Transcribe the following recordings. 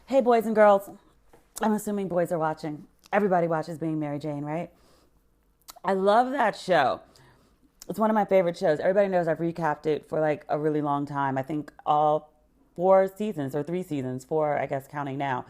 Hey, boys and girls. I'm assuming boys are watching. Everybody watches Being Mary Jane, right? I love that show. It's one of my favorite shows. Everybody knows I've recapped it for like a really long time. I think all 4 seasons or 3 seasons, four, I guess, counting now.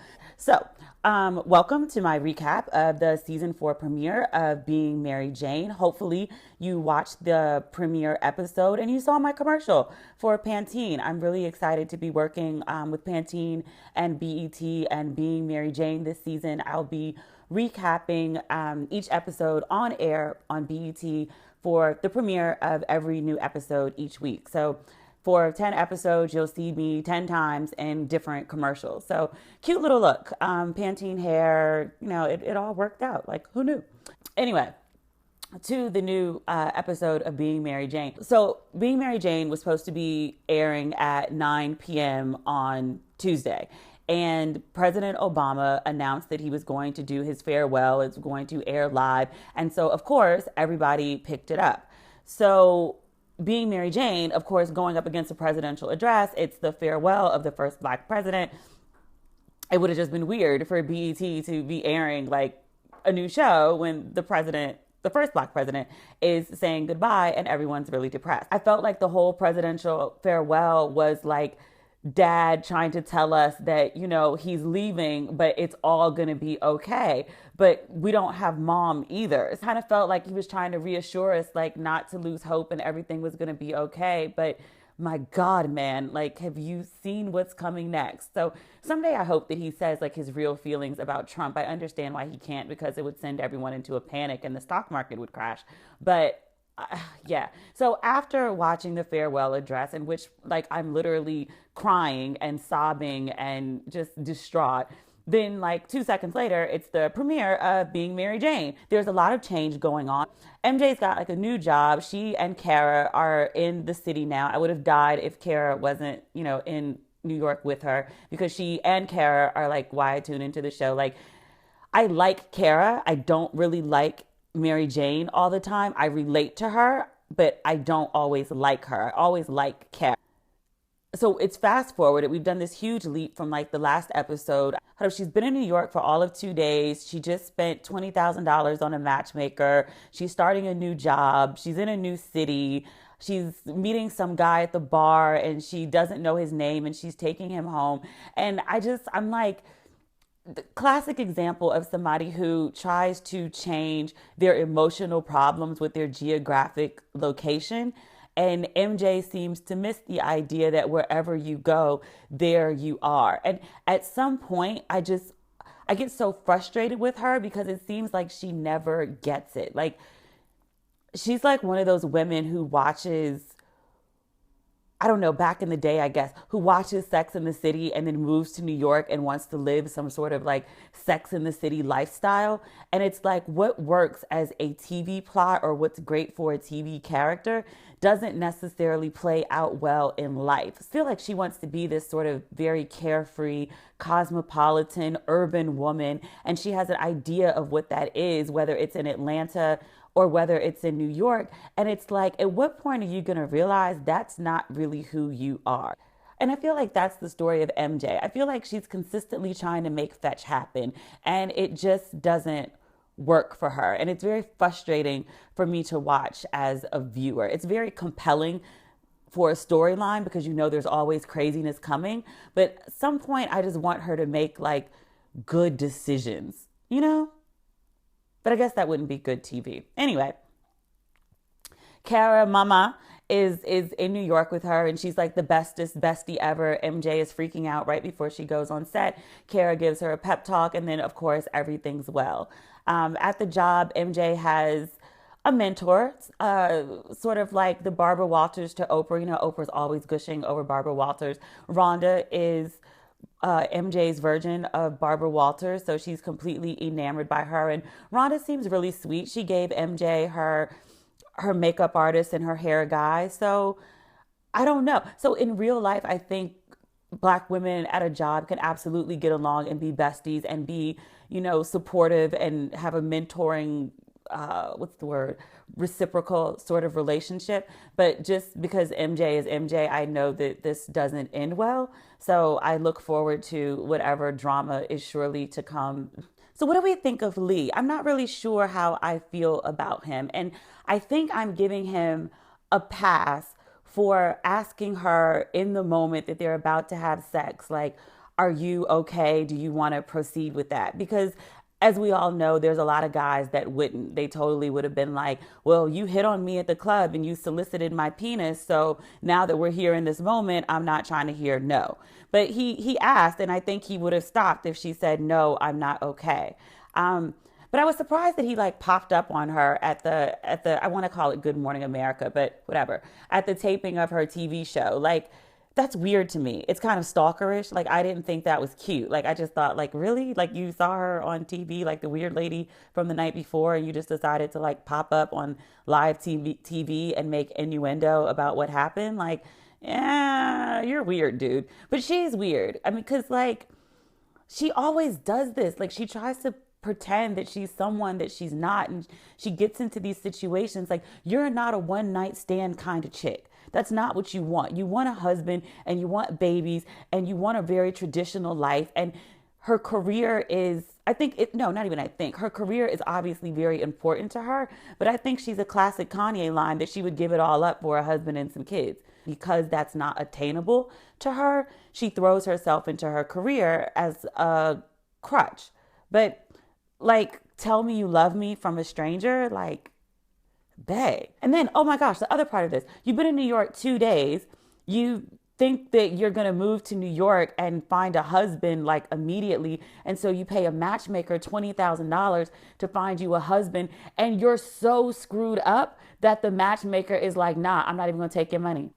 Welcome to my recap of the season 4 premiere of Being Mary Jane. Hopefully, you watched the premiere episode and you saw my commercial for Pantene. I'm really excited to be working with Pantene and BET and Being Mary Jane this season. I'll be recapping each episode on air on BET for the premiere of every new episode each week. So for 10 episodes, you'll see me 10 times in different commercials. So cute little look. Pantene hair, it all worked out. Like, who knew? Anyway, to the new episode of Being Mary Jane. So Being Mary Jane was supposed to be airing at 9 p.m. on Tuesday. And President Obama announced that he was going to do his farewell. It's going to air live. And so, of course, everybody picked it up. So Being Mary Jane, of course, going up against a presidential address, it's the farewell of the first Black president. It would have just been weird for BET to be airing like a new show when the first Black president, is saying goodbye and everyone's really depressed. I felt like the whole presidential farewell was like dad trying to tell us that, he's leaving, but it's all going to be okay. But we don't have mom either. It kind of felt like he was trying to reassure us, like, not to lose hope and everything was going to be okay. But my God, man, like, have you seen what's coming next? So someday I hope that he says like his real feelings about Trump. I understand why he can't, because it would send everyone into a panic and the stock market would crash. But yeah. So after watching the farewell address, in which like I'm literally crying and sobbing and just distraught, then like 2 seconds later, it's the premiere of Being Mary Jane. There's a lot of change going on. MJ's got like a new job. She and Kara are in the city now. I would have died if Kara wasn't, in New York with her, because she and Kara are like why I tune into the show. Like, I like Kara. I don't really like Mary Jane all the time. I relate to her, but I don't always like her. I always like Kara. So it's fast forwarded. We've done this huge leap from like the last episode. She's been in New York for all of 2 days. She just spent $20,000 on a matchmaker. She's starting a new job. She's in a new city. She's meeting some guy at the bar and she doesn't know his name and she's taking him home. And I'm like, the classic example of somebody who tries to change their emotional problems with their geographic location. And MJ seems to miss the idea that wherever you go, there you are. And at some point, I get so frustrated with her because it seems like she never gets it. Like, she's like one of those women who watches, I don't know, back in the day, I guess, who watches Sex in the City and then moves to New York and wants to live some sort of like Sex in the City lifestyle. And it's like what works as a TV plot or what's great for a TV character doesn't necessarily play out well in life. I feel like she wants to be this sort of very carefree, cosmopolitan, urban woman. And she has an idea of what that is, whether it's in Atlanta or whether it's in New York. And it's like, at what point are you going to realize that's not really who you are? And I feel like that's the story of MJ. I feel like she's consistently trying to make fetch happen and it just doesn't work for her. And it's very frustrating for me to watch as a viewer. It's very compelling for a storyline because there's always craziness coming. But at some point, I just want her to make like good decisions, But I guess that wouldn't be good TV. Anyway, Kara Mama is in New York with her and she's like the bestest bestie ever. MJ is freaking out right before she goes on set. Kara gives her a pep talk and then of course everything's well. At the job, MJ has a mentor, sort of like the Barbara Walters to Oprah. Oprah's always gushing over Barbara Walters. Rhonda is MJ's version of Barbara Walters, so she's completely enamored by her. And Rhonda seems really sweet. She gave MJ her makeup artist and her hair guy. So I don't know. So in real life, I think Black women at a job can absolutely get along and be besties and be, supportive and have a mentoring what's the word, reciprocal sort of relationship. But just because MJ is MJ, I know that this doesn't end well. So I look forward to whatever drama is surely to come. So what do we think of Lee? I'm not really sure how I feel about him. And I think I'm giving him a pass for asking her in the moment that they're about to have sex, like, are you okay? Do you want to proceed with that? Because as we all know, there's a lot of guys that wouldn't. They totally would have been like, well, you hit on me at the club and you solicited my penis. So now that we're here in this moment, I'm not trying to hear no. But he asked, and I think he would have stopped if she said, no, I'm not okay. But I was surprised that he like popped up on her at the I want to call it Good Morning America, but whatever, at the taping of her TV show. Like, that's weird to me. It's kind of stalkerish. Like, I didn't think that was cute. Like, I just thought, like, really? Like, you saw her on TV, like the weird lady from the night before, and you just decided to like pop up on live TV and make innuendo about what happened? Like, yeah, you're weird, dude. But she's weird. I mean, because like, she always does this. Like, she tries to pretend that she's someone that she's not, and she gets into these situations. Like, you're not a one night stand kind of chick. That's not what you want. You want a husband and you want babies and you want a very traditional life. And her career is, I think it, no, not even I think, her career is obviously very important to her. But I think she's a classic Kanye line that she would give it all up for a husband and some kids. Because that's not attainable to her, she throws herself into her career as a crutch. But like, tell me you love me from a stranger, like, bae. And then, oh my gosh, the other part of this, you've been in New York 2 days. You think that you're going to move to New York and find a husband like immediately. And so you pay a matchmaker $20,000 to find you a husband. And you're so screwed up that the matchmaker is like, nah, I'm not even going to take your money.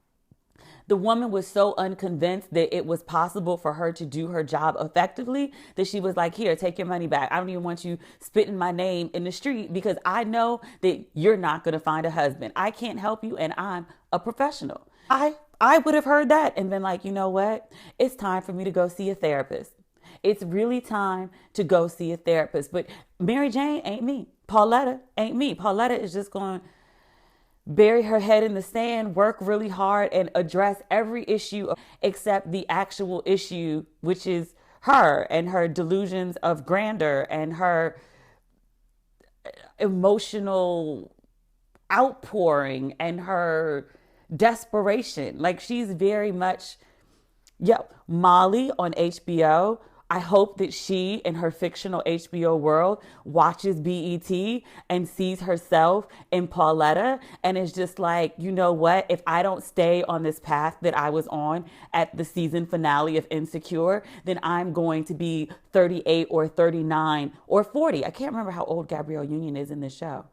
The woman was so unconvinced that it was possible for her to do her job effectively that she was like, here, take your money back. I don't even want you spitting my name in the street because I know that you're not going to find a husband. I can't help you and I'm a professional. I would have heard that and been like, you know what? It's time for me to go see a therapist. It's really time to go see a therapist. But Mary Jane ain't me. Pauletta ain't me. Pauletta is just going to bury her head in the sand, work really hard, and address every issue except the actual issue, which is her and her delusions of grandeur and her emotional outpouring and her desperation. Like, she's very much, Molly on HBO. I hope that she, in her fictional HBO world, watches BET and sees herself in Pauletta and is just like, you know what? If I don't stay on this path that I was on at the season finale of Insecure, then I'm going to be 38 or 39 or 40. I can't remember how old Gabrielle Union is in this show.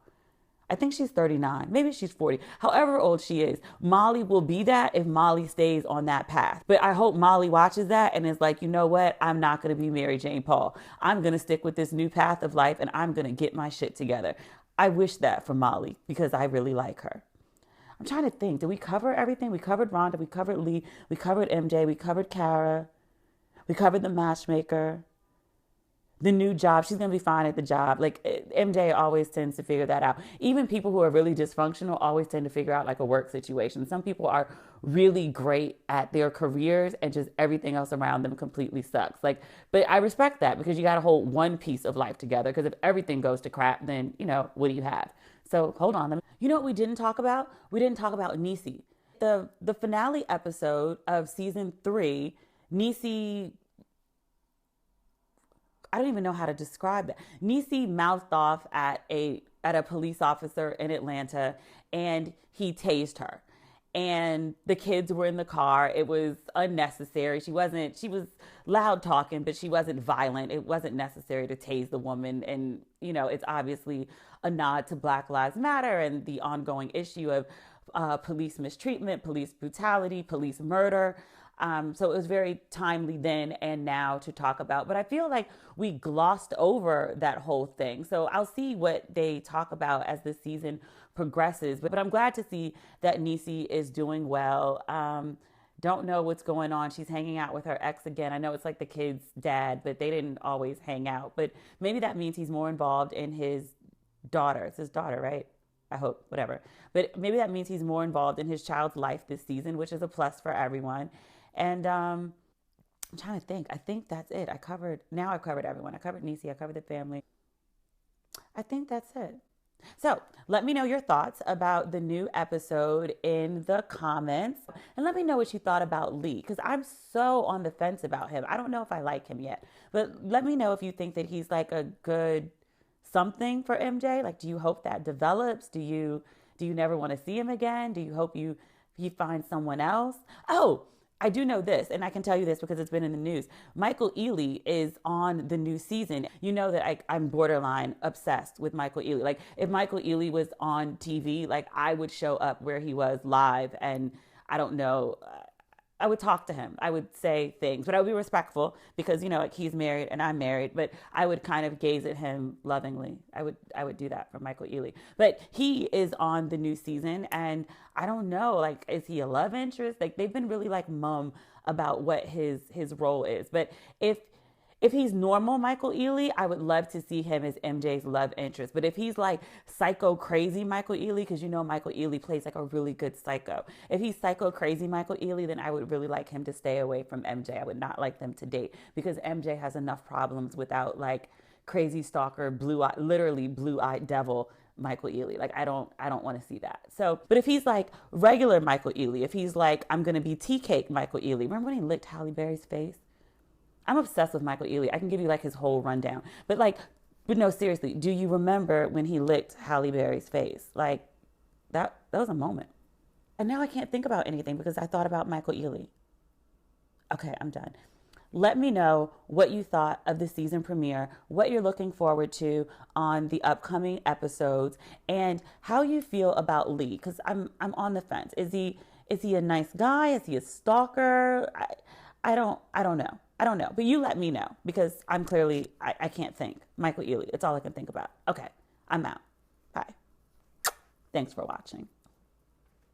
I think she's 39. Maybe she's 40. However old she is, Molly will be that if Molly stays on that path. But I hope Molly watches that and is like, you know what? I'm not going to be Mary Jane Paul. I'm going to stick with this new path of life and I'm going to get my shit together. I wish that for Molly because I really like her. I'm trying to think. Did we cover everything? We covered Rhonda. We covered Lee. We covered MJ. We covered Kara. We covered the matchmaker. The new job, she's going to be fine at the job. Like, MJ always tends to figure that out. Even people who are really dysfunctional always tend to figure out like a work situation. Some people are really great at their careers and just everything else around them completely sucks. Like, but I respect that because you got to hold one piece of life together. Because if everything goes to crap, then, you know, what do you have? So hold on. You know what we didn't talk about? We didn't talk about Niecy. The finale episode of season 3, Niecy, I don't even know how to describe that. Niecy mouthed off at a police officer in Atlanta and he tased her. And the kids were in the car. It was unnecessary. She was loud talking, but she wasn't violent. It wasn't necessary to tase the woman. And, you know, it's obviously a nod to Black Lives Matter and the ongoing issue of police mistreatment, police brutality, police murder. So it was very timely then and now to talk about. But I feel like we glossed over that whole thing. So I'll see what they talk about as the season progresses. But I'm glad to see that Niecy is doing well. Don't know what's going on. She's hanging out with her ex again. I know it's like the kid's dad, but they didn't always hang out. But maybe that means he's more involved in his daughter. It's his daughter, right? I hope, whatever. But maybe that means he's more involved in his child's life this season, which is a plus for everyone. And I'm trying to think. I think that's it. I've covered everyone. I covered Niecy. I covered the family. I think that's it. So let me know your thoughts about the new episode in the comments. And let me know what you thought about Lee, because I'm so on the fence about him. I don't know if I like him yet. But let me know if you think that he's like a good something for MJ. Like, do you hope that develops? Do you never want to see him again? Do you hope he finds someone else? Oh, I do know this, and I can tell you this because it's been in the news. Michael Ealy is on the new season. You know that I'm borderline obsessed with Michael Ealy. Like, if Michael Ealy was on TV, like, I would show up where he was live, and I don't know, I would talk to him. I would say things, but I would be respectful because, like, he's married and I'm married, but I would kind of gaze at him lovingly. I would do that for Michael Ealy. But he is on the new season, and I don't know, like, is he a love interest? Like, they've been really like mum about what his role is. But if he's normal Michael Ealy, I would love to see him as MJ's love interest. But if he's like psycho crazy Michael Ealy, because Michael Ealy plays like a really good psycho. If he's psycho crazy Michael Ealy, then I would really like him to stay away from MJ. I would not like them to date because MJ has enough problems without like crazy stalker, literally blue-eyed devil Michael Ealy. Like, I don't want to see that. So, but if he's like regular Michael Ealy, if he's like, I'm going to be tea cake Michael Ealy. Remember when he licked Halle Berry's face? I'm obsessed with Michael Ealy. I can give you like his whole rundown. But no, seriously, do you remember when he licked Halle Berry's face? Like, that was a moment. And now I can't think about anything because I thought about Michael Ealy. Okay, I'm done. Let me know what you thought of the season premiere, what you're looking forward to on the upcoming episodes, and how you feel about Lee. Because I'm on the fence. Is he a nice guy? Is he a stalker? I don't know. I don't know, but you let me know because I'm clearly, I can't think. Michael Ealy, it's all I can think about. Okay, I'm out. Bye. Thanks for watching.